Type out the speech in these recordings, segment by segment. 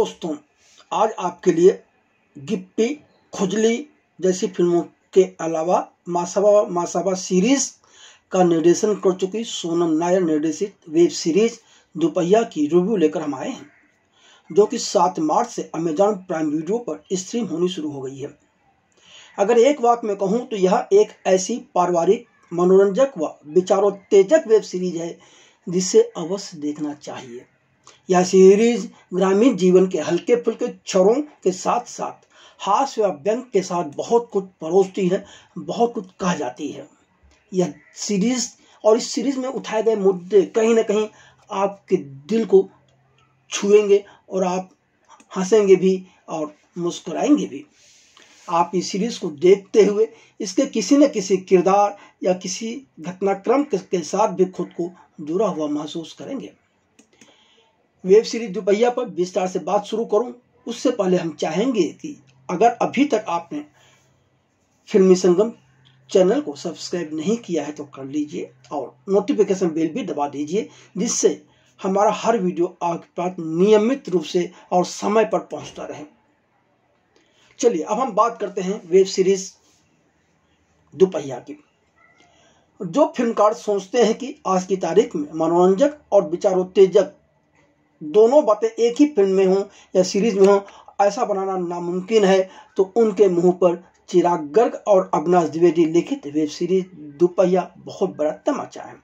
दोस्तों, आज आपके लिए गिप्पी, खुजली जैसी फिल्मों के अलावा मासाबा सीरीज का निर्देशन कर चुकी सोनम नायर निर्देशित वेब सीरीज दुपहिया की रिव्यू लेकर हम आए हैं, जो कि 7 मार्च से अमेजॉन प्राइम वीडियो पर स्ट्रीम होनी शुरू हो गई है। अगर एक वाक्य में कहूँ तो यह एक ऐसी पारिवारिक, मनोरंजक व विचारोत्तेजक वेब सीरीज है जिसे अवश्य देखना चाहिए। यह सीरीज ग्रामीण जीवन के हल्के फुल्के क्षणों के साथ साथ हास्य व व्यंग के साथ बहुत कुछ परोसती है, बहुत कुछ कह जाती है। यह सीरीज और इस सीरीज में उठाए गए मुद्दे कहीं ना कहीं आपके दिल को छुएंगे और आप हंसेंगे भी और मुस्कुराएंगे भी। आप इस सीरीज को देखते हुए इसके किसी न किसी किरदार या किसी घटनाक्रम के साथ भी खुद को जुड़ा हुआ महसूस करेंगे। वेब सीरीज दुपहिया पर विस्तार से बात शुरू करूं उससे पहले हम चाहेंगे कि अगर अभी तक आपने फिल्मी संगम चैनल को सब्सक्राइब नहीं किया है तो कर लीजिए और नोटिफिकेशन बेल भी दबा दीजिए, जिससे हमारा हर वीडियो आपके पास नियमित रूप से और समय पर पहुंचता रहे। चलिए अब हम बात करते हैं वेब सीरीज दुपहिया की। जो फिल्मकार सोचते हैं कि आज की तारीख में मनोरंजक और विचारोत्तेजक दोनों बातें एक ही फिल्म में हों या सीरीज में हों, ऐसा बनाना नामुमकिन है, तो उनके मुंह पर चिराग गर्ग और अविनाश द्विवेदी लिखित वेब सीरीज दुपहिया बहुत बड़ा तमाचा है।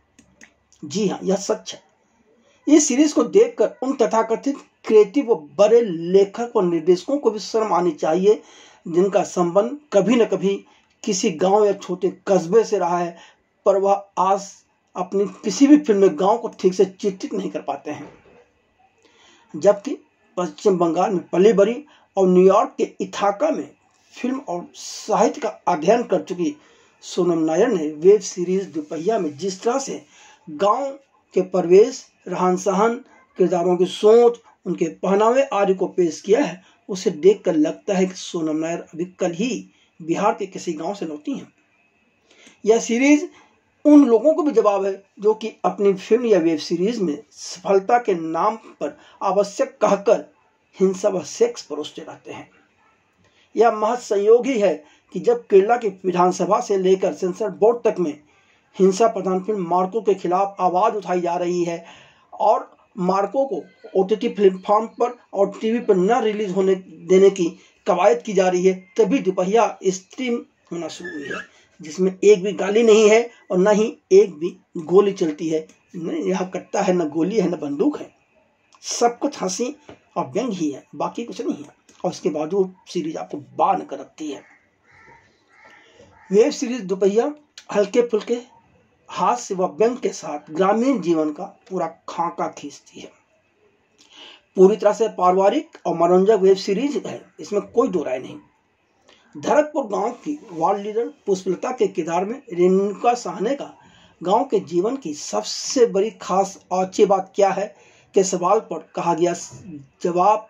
जी हाँ, यह सच है। इस सीरीज को देखकर उन तथाकथित क्रिएटिव व बड़े लेखक व निर्देशकों को भी शर्म आनी चाहिए, जिनका संबंध कभी न कभी किसी गांव या छोटे कस्बे से रहा है, पर वह आज अपनी किसी भी फिल्म में गांव को ठीक से चित्रित नहीं कर पाते हैं। जबकि पश्चिम बंगाल में पली बड़ी और न्यूयॉर्क के इथाका में फिल्म और साहित्य का अध्ययन कर चुकी सोनम नायर ने वेब सीरीज दुपहिया में जिस तरह से गांव के परिवेश, रहन सहन, किरदारों की सोच, उनके पहनावे आदि को पेश किया है, उसे देखकर लगता है कि सोनम नायर अभी कल ही बिहार के किसी गांव से लौटी हैं। यह सीरीज उन लोगों को भी जवाब है जो कि अपनी फिल्म या वेब सीरीज में सफलता के नाम पर आवश्यक कहकर हिंसा व सेक्स परोसते रहते हैं। यह महज संयोग ही है कि जब केरला की विधानसभा से लेकर सेंसर बोर्ड तक में हिंसा प्रधान फिल्म मार्को के खिलाफ आवाज उठाई जा रही है और मार्को को OTT प्लेटफॉर्म पर और टीवी पर न रिलीज होने देने की कवायद की जा रही है, तभी दुपहिया स्ट्रीम होना शुरू हुई है, जिसमें एक भी गाली नहीं है और न ही एक भी गोली चलती है। न यहाँ कट्टा है, न गोली है, न बंदूक है, सब कुछ हंसी और व्यंग ही है, बाकी कुछ नहीं है। और उसके बावजूद सीरीज आपको बांध कर रखती है। वेब सीरीज दुपहिया हल्के फुल्के हास्य व व्यंग के साथ ग्रामीण जीवन का पूरा खाका खींचती है। पूरी तरह से पारिवारिक और मनोरंजक वेब सीरीज है, इसमें कोई दो राय नहीं। धरकपुर गांव की वार्ड लीडर पुष्पलता के किरदार में रेणुका साहने का गांव के जीवन की सबसे बड़ी खास और अच्छी बात क्या है के सवाल पर कहा गया जवाब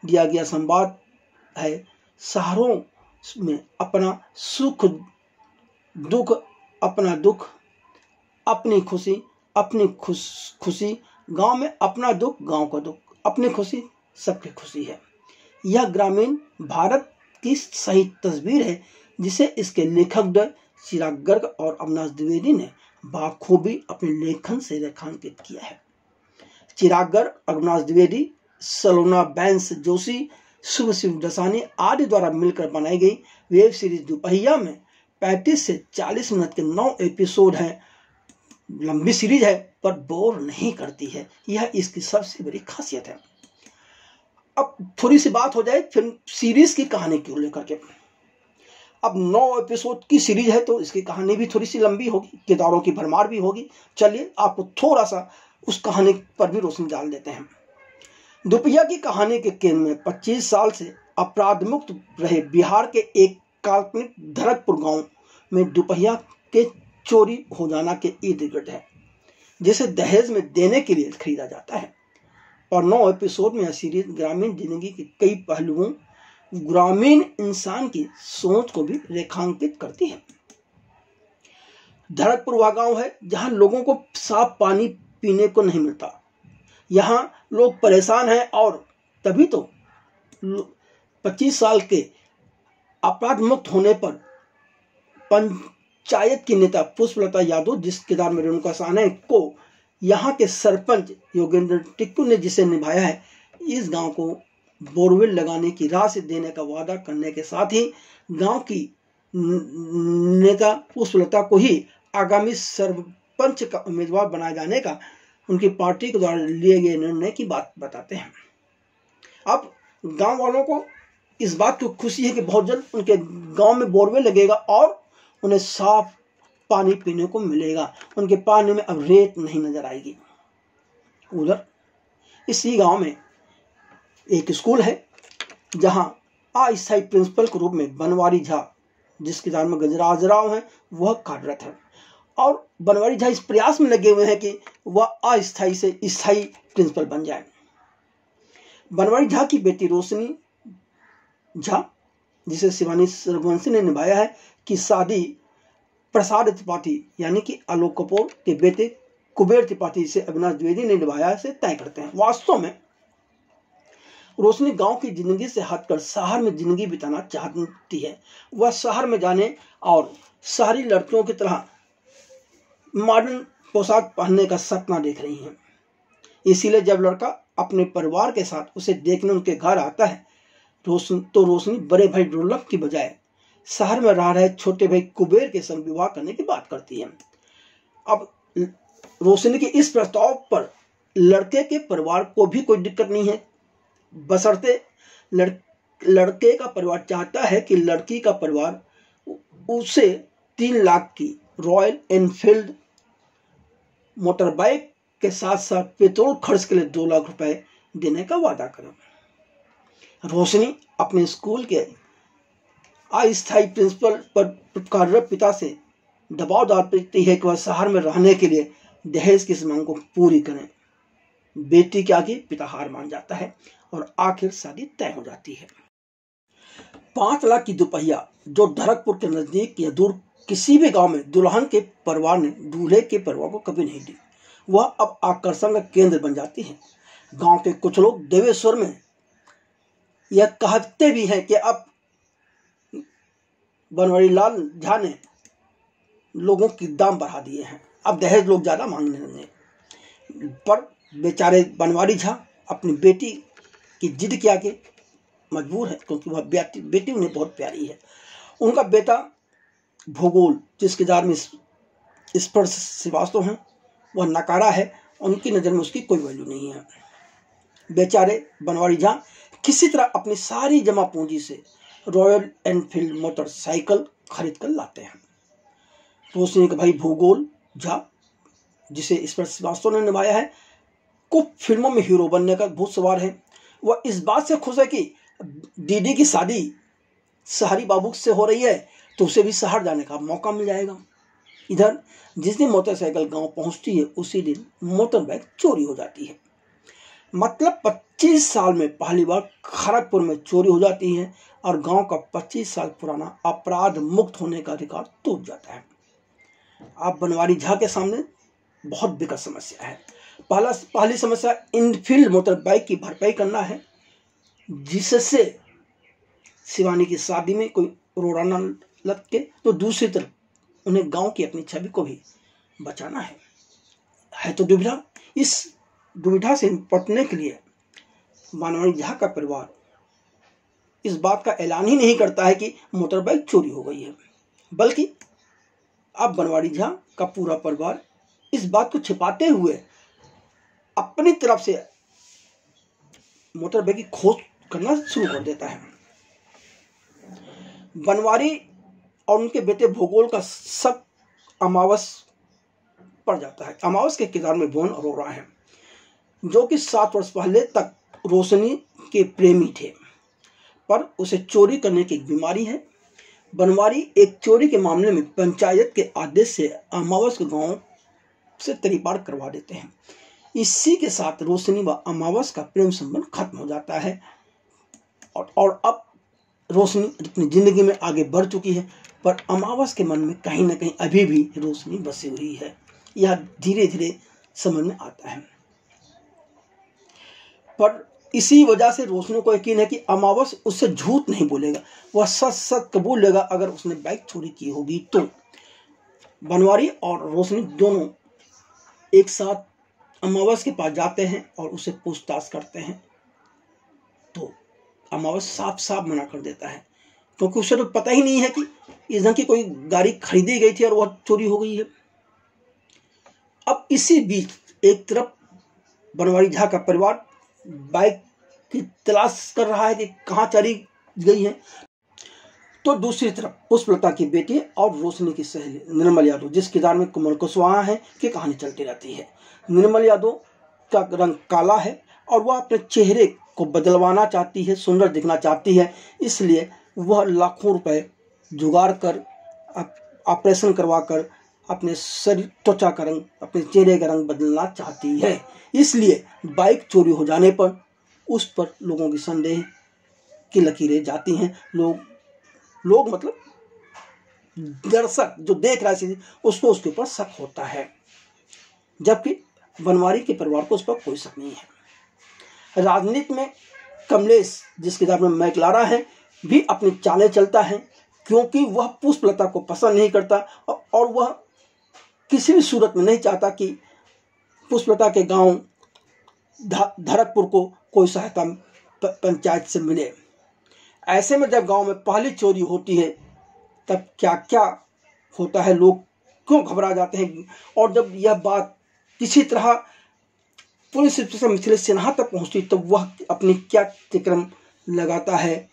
दिया गया संवाद है, शहरों में अपना सुख दुख, अपना दुख अपनी खुशी, अपनी खुशी, गांव में अपना दुख गांव का दुख, अपनी खुशी सबकी खुशी है। यह ग्रामीण भारत की सही तस्वीर है, जिसे इसके लेखक चिराग गर्ग और अविनाश द्विवेदी ने बाखूबी अपने लेखन से रेखांकित किया है। चिराग गर्ग, अविनाश द्विवेदी, सलोना बैंस जोशी, शुभ शिव दसानी आदि द्वारा मिलकर बनाई गई वेब सीरीज दुपहिया में 35 से 40 मिनट के 9 एपिसोड हैं। लंबी सीरीज है पर बोर नहीं करती है, यह इसकी सबसे बड़ी खासियत है। अब थोड़ी सी बात हो जाए फिल्म सीरीज की कहानी को लेकर के। अब 9 एपिसोड की सीरीज है तो इसकी कहानी भी थोड़ी सी लंबी होगी, किरदारों की भरमार भी होगी। चलिए आपको थोड़ा सा उस कहानी पर भी रोशनी डाल देते हैं। दुपहिया की कहानी के केंद्र में 25 साल से अपराध मुक्त रहे बिहार के एक काल्पनिक धरकपुर गांव में दुपहिया के चोरी हो जाना के इर्द गिर्द है, जिसे दहेज में देने के लिए खरीदा जाता है। और 9 एपिसोड में यह सीरीज ग्रामीण जिंदगी के कई पहलुओं, ग्रामीण इंसान की सोच को भी रेखांकित करती है। धरकपुर वह गांव है जहां लोगों को साफ पानी पीने को नहीं मिलता। यहाँ लोग परेशान हैं और तभी तो 25 साल के अपराध मुक्त होने पर पंचायत की नेता पुष्पलता यादव, जिस किरदार में रेणुका साहनी को यहाँ के सरपंच योगेंद्र टिक्कू ने जिसे निभाया है, इस गांव को बोरवेल लगाने की राशि देने का वादा करने के साथ ही गांव की नेता पुष्पलता को ही आगामी सरपंच का उम्मीदवार बनाए जाने का उनकी पार्टी के द्वारा लिए गए निर्णय की बात बताते हैं। अब गांव वालों को इस बात की खुशी है कि बहुत जल्द उनके गांव में बोरवेल लगेगा और उन्हें साफ पानी पीने को मिलेगा। उनके पानी में अब रेत नहीं नजर आएगी। उधर इसी गांव में एक स्कूल है जहां अस्थायी प्रिंसिपल के रूप में बनवारी झा, जिसके नाम में गजराज राव है, वह कार्यरत है। और बनवारी झा इस प्रयास में लगे हुए हैं कि वह अस्थायी से स्थायी प्रिंसिपल बन जाए। बनवारी झा की बेटी रोशनी झा, जिसे शिवानी रघुवंशी ने निभाया है, की शादी प्रसाद त्रिपाठी यानी कि आलोक कपूर के बेटे कुबेर त्रिपाठी से अविनाश द्विवेदी ने निभाया से तय करते हैं। वास्तव में रोशनी गांव की जिंदगी से हटकर शहर में जिंदगी बिताना चाहती है। वह शहर में जाने और शहरी लड़कियों की तरह मॉडर्न पोशाक पहनने का सपना देख रही हैं। इसीलिए जब लड़का अपने परिवार के साथ उसे देखने उनके घर आता है तो रोशनी बड़े भाई दुर्लभ की बजाय शहर में रह रहे छोटे भाई कुबेर के संग विवाह करने की बात करती है। अब रोशनी के इस प्रस्ताव पर लड़के के परिवार को भी कोई दिक्कत नहीं है, बशर्ते लड़के का परिवार चाहता है कि लड़की का परिवार उसे 3 लाख की रॉयल एनफील्ड मोटर बाइक के साथ साथ पेट्रोल खर्च के लिए 2 लाख रुपए देने का वादा करे। रोशनी अपने स्कूल के अस्थायी प्रिंसिपल पर कार्यरत पिता से दबाव डालती है कि वह शहर में रहने के लिए दहेज की मांग को पूरी करें। बेटी के आगे पिता हार मान जाता है और आखिर शादी तय हो जाती है। 5 लाख की दोपहिया जो धरकपुर के नजदीक या दूर किसी भी गांव में दुल्हन के परिवार ने दूल्हे के परिवार को कभी नहीं दी, वह अब आकर्षण का केंद्र बन जाती है। गांव के कुछ लोग देवेश्वर में यह कहते भी हैं कि अब बनवारी लाल झा ने लोगों की दाम बढ़ा दिए हैं, अब दहेज लोग ज्यादा मांगने लगे। पर बेचारे बनवारी झा अपनी बेटी की जिद के आगे मजबूर है, क्योंकि वह बेटी उन्हें बहुत प्यारी है। उनका बेटा भूगोल, जिसके जार में स्पर्श श्रीवास्तव हैं, वह नकारा है, उनकी नज़र में उसकी कोई वैल्यू नहीं है। बेचारे बनवारी झा किसी तरह अपनी सारी जमा पूंजी से रॉयल एनफील्ड मोटरसाइकिल खरीद कर लाते हैं। रोशनी का भाई भूगोल झा, जिसे स्पर्श श्रीवास्तव ने निभाया है, कुछ फिल्मों में हीरो बनने का भूत सवार है। वह इस बात से खुश है कि दीदी की शादी शहरी बाबू से हो रही है तो उसे भी शहर जाने का मौका मिल जाएगा। इधर जिस दिन मोटरसाइकिल गांव पहुंचती है उसी दिन मोटर बाइक चोरी हो जाती है। मतलब 25 साल में पहली बार खड़गपुर में चोरी हो जाती है और गांव का 25 साल पुराना अपराध मुक्त होने का रिकॉर्ड टूट जाता है। अब बनवारी झा के सामने बहुत विकट समस्या है। पहली समस्या इनफील्ड मोटर बाइक की भरपाई करना है, जिससे शिवानी की शादी में कोई रोड़ा न लग के, तो दूसरी तरफ उन्हें गांव की अपनी छवि को भी बचाना है तो दुविधा। इस दुविधा से निपटने के लिए बनवारी झा का परिवार इस बात का ऐलान ही नहीं करता है कि मोटर बाइक चोरी हो गई है, बल्कि अब बनवारी झा का पूरा परिवार इस बात को छिपाते हुए अपनी तरफ से मोटर बाइक की खोज करना शुरू कर देता है। बनवारी और उनके बेटे भूगोल का सब अमावस पड़ जाता है। अमावस के किरदार में भुवन अरोड़ा है, जो कि 7 वर्ष पहले तक रोशनी के प्रेमी थे, पर उसे चोरी करने की एक बीमारी है। बनवारी एक चोरी के मामले में पंचायत के आदेश से अमावस के गांव से तरीपार करवा देते हैं। इसी के साथ रोशनी व अमावस का प्रेम संबंध खत्म हो जाता है और अब रोशनी अपनी जिंदगी में आगे बढ़ चुकी है, पर अमावस के मन में कहीं ना कहीं अभी भी रोशनी बसी हुई है। यह धीरे धीरे समझ में आता है। पर इसी वजह से रोशनी को यकीन है कि अमावस उससे झूठ नहीं बोलेगा, वह सच सच कबूल लेगा अगर उसने बाइक चोरी की होगी तो। बनवारी और रोशनी दोनों एक साथ अमावस के पास जाते हैं और उसे पूछताछ करते हैं, तो अमावस साफ साफ मना कर देता है, क्योंकि उसे तो पता ही नहीं है कि इस ढंग की कोई गाड़ी खरीदी गई थी और वह चोरी हो गई है। अब इसी बीच एक तरफ बनवारी झा का परिवार बाइक की तलाश कर रहा है कि कहाँ चली गई है, तो दूसरी तरफ पुष्पलता की बेटी और रोशनी की सहेली निर्मल यादव, जिस किरदार में कुमार कुशवाहा है, की कहानी चलती रहती है। निर्मल यादव का रंग काला है और वह अपने चेहरे को बदलवाना चाहती है, सुंदर दिखना चाहती है, इसलिए वह लाखों रुपए जुगाड़ कर ऑपरेशन करवाकर अपने शरीर त्वचा का रंग, अपने चेहरे का रंग बदलना चाहती है। इसलिए बाइक चोरी हो जाने पर उस पर लोगों की संदेह की लकीरें जाती हैं। लोग मतलब दर्शक जो देख रहा है उसको उसके ऊपर शक होता है, जबकि बनवारी के परिवार को उस पर कोई शक नहीं है। राजनीति में कमलेश, जिसके किरदार में मैक लारा है, भी अपनी चालें चलता है, क्योंकि वह पुष्पलता को पसंद नहीं करता और वह किसी भी सूरत में नहीं चाहता कि पुष्पलता के गांव धरकपुर को कोई सहायता पंचायत से मिले। ऐसे में जब गांव में पहली चोरी होती है तब क्या क्या होता है, लोग क्यों घबरा जाते हैं, और जब यह बात किसी तरह पुलिस स्टेशन मिथिलेश सिन्हा तक पहुंचती तो वह अपनी क्या कार्यक्रम लगाता है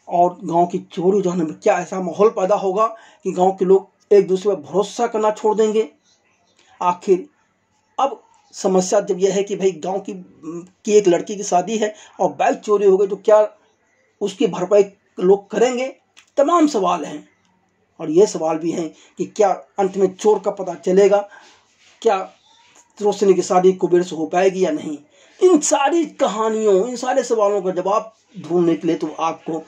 और गांव की चोरी जाने में क्या ऐसा माहौल पैदा होगा कि गांव के लोग एक दूसरे पर भरोसा करना छोड़ देंगे। आखिर अब समस्या जब यह है कि भाई गांव की एक लड़की की शादी है और बाइक चोरी हो गई तो क्या उसकी भरपाई लोग करेंगे, तमाम सवाल हैं। और ये सवाल भी हैं कि क्या अंत में चोर का पता चलेगा, क्या रोशनी की शादी कुबेर से हो पाएगी या नहीं। इन सारी कहानियों, इन सारे सवालों का जवाब ढूंढने के लिए तो आपको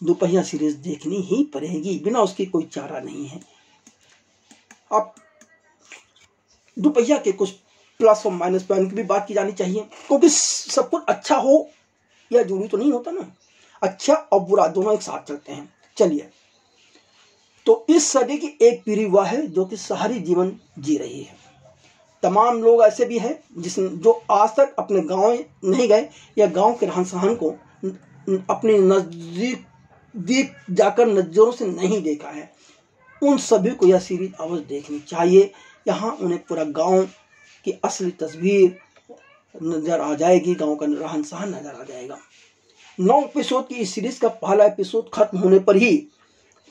दोपहिया सीरीज देखनी ही पड़ेगी, बिना उसकी कोई चारा नहीं है। अब दोपहिया के कुछ प्लस और माइनस पॉइंट की भी बात की जानी चाहिए, क्योंकि सब कुछ अच्छा हो या जरूरी तो नहीं होता ना, अच्छा और बुरा दोनों एक साथ चलते हैं। चलिए, तो इस सदी की एक पीढ़ी वह है जो कि शहरी जीवन जी रही है। तमाम लोग ऐसे भी हैं जो आज तक अपने गांव नहीं गए या गांव के रहन सहन को अपने नजदीक जाकर नजरों से नहीं देखा है। उन सभी को यह सीरीज अवश्य देखनी चाहिए। यहाँ उन्हें पूरा गांव की असली तस्वीर नजर आ जाएगी, गांव का रहन सहन नजर आ जाएगा। 9 एपिसोड की इस सीरीज का पहला एपिसोड खत्म होने पर ही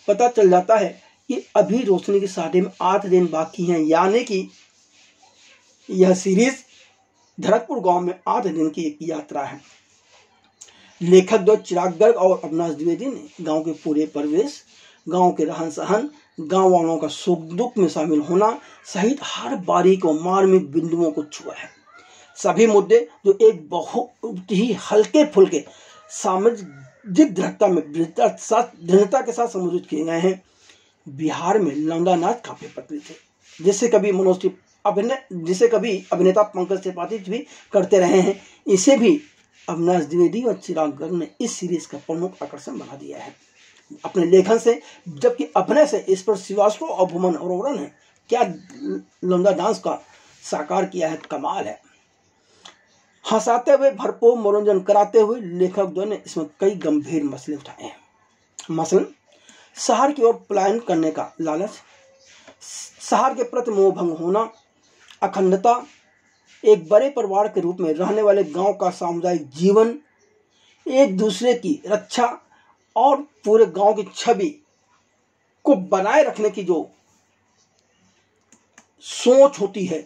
पता चल जाता है कि अभी रोशनी की शादी में 8 दिन बाकी हैं, यानी कि यह सीरीज धरकपुर गांव में 8 दिन की एक यात्रा है। लेखक दो चिराग गर्ग और अविनाश द्विवेदी ने गांव के पूरे परिवेश, गांव के रहन सहन, गांव वालों का सुख दुख में शामिल होना सहित हर बारीक और मार्मिक बिंदुओं को छुआ है। सभी मुद्दे जो एक बहुत ही हल्के फुल्के सामाजिक दृढ़ता के साथ संबोधित किए गए हैं। बिहार में लौंडा नाच काफी प्रचलित थे, जिसे कभी अभिनेता पंकज त्रिपाठी भी करते रहे हैं। इसे भी अविनाश द्विवेदी और चिराग गर्ग ने इस सीरीज का प्रमुख आकर्षण बना दिया है अपने लेखन से, जबकि अभिनय से इस पर श्रीवास्तव और भुवन अरोड़ा ने क्या लौंडा डांस का साकार किया है, कमाल है। हंसाते हुए भरपूर मनोरंजन कराते हुए लेखक दो ने इसमें कई गंभीर मसले उठाए हैं। मसलन शहर की ओर पलायन करने का लालच, शहर के प्रति मोह भंग होना, अखंडता, एक बड़े परिवार के रूप में रहने वाले गांव का सामुदायिक जीवन, एक दूसरे की रक्षा और पूरे गांव की छवि को बनाए रखने की जो सोच होती है,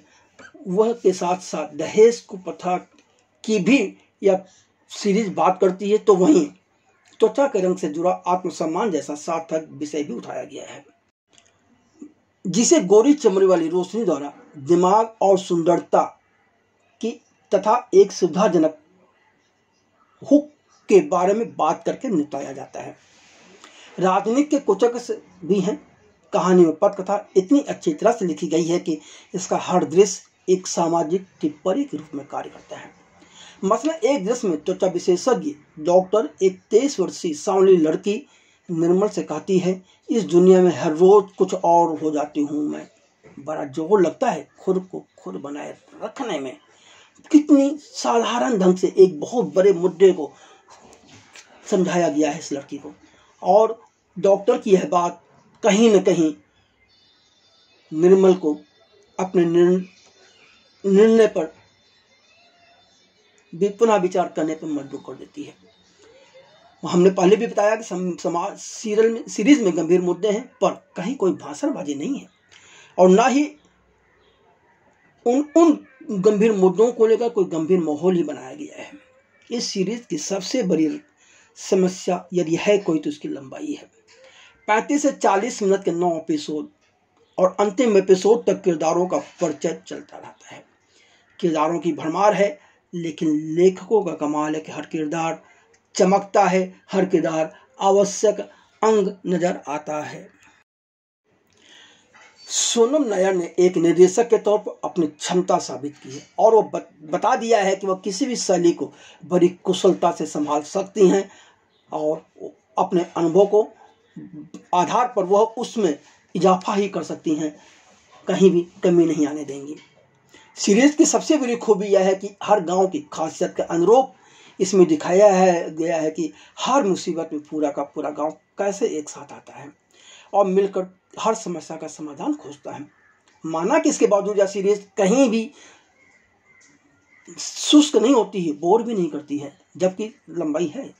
वह के साथ साथ दहेज को प्रथा की भी यह सीरीज बात करती है। तो वहीं त्वचा के रंग से जुड़ा आत्मसम्मान जैसा सार्थक विषय भी उठाया गया है, जिसे गोरी चमड़ी वाली रोशनी द्वारा दिमाग और सुंदरता की तथा एक सुविधाजनक हुक के बारे में बात करके निपटाया जाता है। राजनीति के कुछ भी हैं। कहानी में पटकथा इतनी अच्छी तरह से लिखी गई है कि इसका हर दृश्य एक सामाजिक टिप्पणी के रूप में कार्य करता है। मसला एक दृश्य में त्वचा विशेषज्ञ डॉक्टर एक 23 वर्षीय सांवली लड़की निर्मल से कहती है, इस दुनिया में हर रोज कुछ और हो जाती हूँ मैं। बड़ा जोर लगता है खुद को खुद बनाए रखने में। कितनी साधारण ढंग से एक बहुत बड़े मुद्दे को समझाया गया है इस लड़की को। और डॉक्टर की यह बात कहीं न कहीं निर्मल को अपने निर्णय पर पुनः विचार करने पर मजबूर कर देती है। हमने पहले भी बताया कि समाज सीरीज में गंभीर मुद्दे हैं, पर कहीं कोई भाषणबाजी नहीं है और ना ही उन गंभीर मुद्दों को लेकर कोई गंभीर माहौल ही बनाया गया है। इस सीरीज की सबसे बड़ी समस्या यदि है कोई तो उसकी लंबाई है। 35 से 40 मिनट के 9 एपिसोड और अंतिम एपिसोड तक किरदारों का परिचय चलता रहता है। किरदारों की भरमार है, लेकिन लेखकों का कमाल है कि हर किरदार चमकता है, हर किरदार आवश्यक अंग नजर आता है। सोनम नायर ने एक निर्देशक के तौर पर अपनी क्षमता साबित की है और वो बता दिया है कि वह किसी भी शैली को बड़ी कुशलता से संभाल सकती हैं और अपने अनुभव को आधार पर वह उसमें इजाफा ही कर सकती हैं, कहीं भी कमी नहीं आने देंगी। सीरीज की सबसे बड़ी खूबी यह है कि हर गांव की खासियत के अनुरूप इसमें दिखाया गया है कि हर मुसीबत में पूरा का पूरा गांव कैसे एक साथ आता है और मिलकर हर समस्या का समाधान खोजता है। माना कि इसके बावजूद यह सीरीज कहीं भी सुस्त नहीं होती है, बोर भी नहीं करती है, जबकि लंबाई है,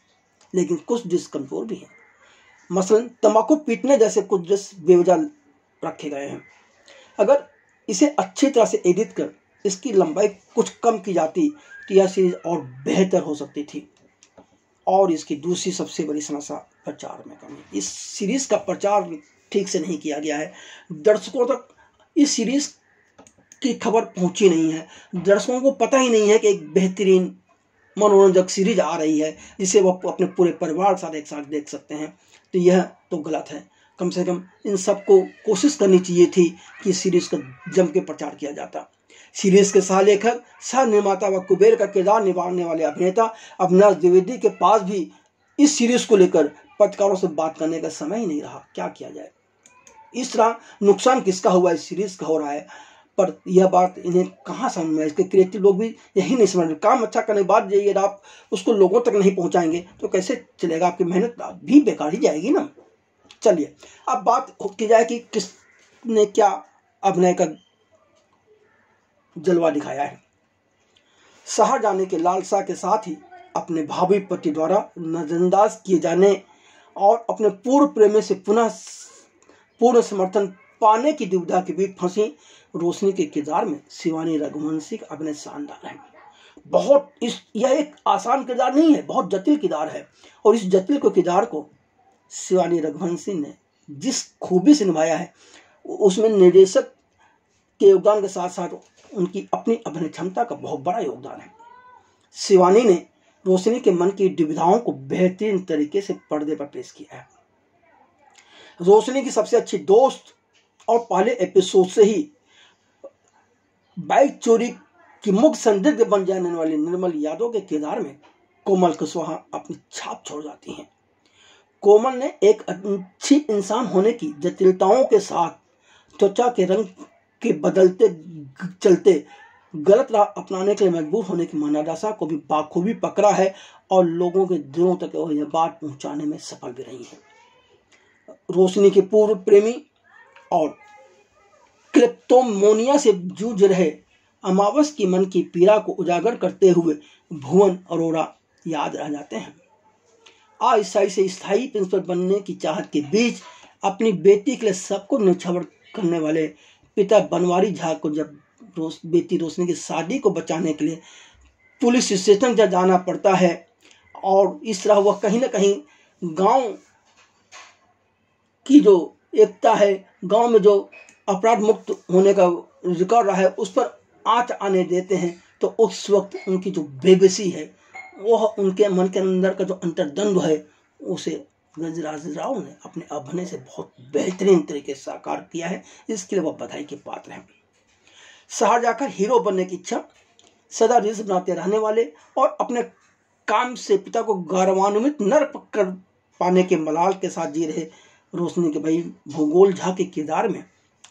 लेकिन कुछ डिस्कम्फोर भी है। मसलन तंबाकू पीटने जैसे कुछ दृश्य बेवजह रखे गए हैं। अगर इसे अच्छी तरह से एडिट कर इसकी लंबाई कुछ कम की जाती तो यह सीरीज और बेहतर हो सकती थी। और इसकी दूसरी सबसे बड़ी समस्या प्रचार में कमी। इस सीरीज का प्रचार ठीक से नहीं किया गया है। दर्शकों तक इस सीरीज की खबर पहुंची नहीं है। दर्शकों को पता ही नहीं है कि एक बेहतरीन मनोरंजक सीरीज आ रही है जिसे वो अपने पूरे परिवार के साथ एक साथ देख सकते हैं। तो यह तो गलत है। कम से कम इन सबको कोशिश करनी चाहिए थी कि सीरीज का जम के प्रचार किया जाता। सीरीज के सह लेखक, सह निर्माता व कुबेर का किरदार निभाने वाले अभिनेता अविनाश द्विवेदी के पास भी इस सीरीज को लेकर पत्रकारों से बात करने का समय ही नहीं रहा। क्या किया जाए? इस तरह नुकसान किसका हुआ? इस सीरीज का हो रहा है, पर यह बात इन्हें कहाँ समझ में? इसके क्रिएटिव लोग भी यही नहीं समझ रहे। काम अच्छा करने के बाद यदि आप उसको लोगों तक नहीं पहुंचाएंगे तो कैसे चलेगा? आपकी मेहनत भी बेकार ही जाएगी ना। चलिए अब बात की जाए कि किसने क्या अभिनय का जलवा दिखाया है। शहर जाने के लालसा के साथ ही अपने भावी पति द्वारा नजरअंदाज किए जाने और अपने पूर्व प्रेमी से पुनः पूर्ण समर्थन पाने की दुविधा के बीच फंसी रोशनी के किरदार में शिवानी रघुवंशी का अभिनय शानदार है। बहुत यह एक आसान किरदार नहीं है, बहुत जटिल किरदार है और इस जटिल किरदार को शिवानी रघुवंशी ने जिस खूबी से निभाया है उसमें निर्देशक के योगदान के साथ साथ उनकी अपनी अभिनय क्षमता का बहुत बड़ा योगदान है। शिवानी ने रोशनी के मन की दुविधाओं को बेहतरीन तरीके से पर्दे पर पेश किया है। रोशनी की सबसे अच्छी दोस्त और पहले एपिसोड से ही बाइक चोरी की मुख्य संदिग्ध बन जाने वाली निर्मल यादव के किरदार में कोमल कुशवाहा अपनी छाप छोड़ जाती हैं। कोमल ने एक अच्छी इंसान होने की जटिलताओं के साथ त्वचा के रंग के बदलते चलते गलत राह अपनाने के लिए मजबूर होने की मनादासा को भी बाखूबी पकड़ा है और लोगों के दिलों तक यह बात पहुंचाने में सफल भी रही है। रोशनी के पूर्व प्रेमी और क्लेप्टोमोनिया से जूझ रहे अमावस की मन की पीड़ा को उजागर करते हुए भुवन अरोड़ा याद रह जाते हैं। अस्थायी से स्थायी प्रिंसिपल बनने की चाहत के बीच अपनी बेटी के लिए सबको निछावर करने वाले पिता बनवारी झा को जब बेटी रोशनी की शादी को बचाने के लिए पुलिस स्टेशन जब जाना पड़ता है और इस तरह वह कहीं ना कहीं गांव की जो एकता है, गांव में जो अपराध मुक्त होने का रिकॉर्ड रहा है उस पर आंच आने देते हैं, तो उस वक्त उनकी जो बेबसी है वह उनके मन के अंदर का जो अंतर्द्वंद है उसे गजराज राव ने अपने अभिनय से बहुत बेहतरीन तरीके से साकार किया है। इसके लिए वह बधाई के पात्र हैं। शहर जाकर हीरो बनने की इच्छा सदा रील्स बनाते रहने वाले और अपने काम से पिता को गौरवान्वित न कर पाने के मलाल के साथ जी रहे रोशनी के भाई भूगोल झा के किरदार में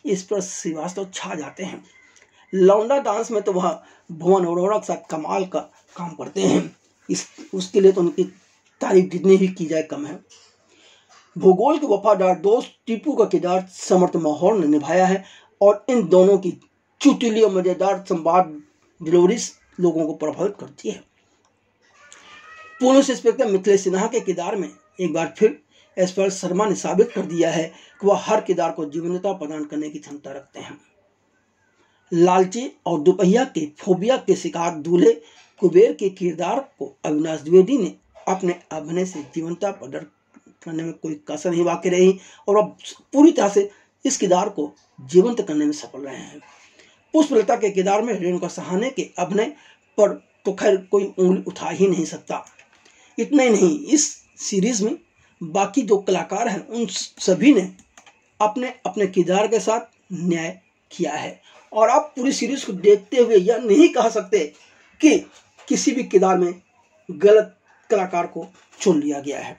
इस पर श्रीवास्तव छा जाते हैं। लौंडा डांस में तो वह भुवन अरोड़ा के साथ कमाल का काम करते हैं, उसके लिए तो उनकी तारीफ जितनी भी की जाए कम है। भूगोल के वफादार दोस्त टीपू का किरदार समर्थ माहौल ने निभाया है और इन दोनों की चुटीली और मजेदार संवाद डिलीवरी लोगों को प्रभावित करती है। पुलिस इंस्पेक्टर मिथिलेश सिन्हा के किरदार में एक बार फिर एसपी शर्मा ने साबित कर दिया है कि वह हर किरदार को जीवंतता प्रदान करने की क्षमता रखते हैं। लालची और दुपहिया के फोबिया के शिकार दूल्हे कुबेर के किरदार को अविनाश द्विवेदी ने अपने अभिनय से जीवंतता प्रदान करने में कोई कसर नहीं बाकी रही और अब पूरी तरह से इस किरदार को जीवंत करने में सफल रहे हैं। पुष्पलता के किरदार में रेणुका सहाने के अभिनय पर तो खैर कोई उंगली उठा ही नहीं सकता। इतना ही नहीं, इस सीरीज में बाकी जो कलाकार हैं उन सभी ने अपने अपने किरदार के साथ न्याय किया है और आप पूरी सीरीज को देखते हुए यह नहीं कह सकते कि किसी भी किरदार में गलत कलाकार को चुन लिया गया है।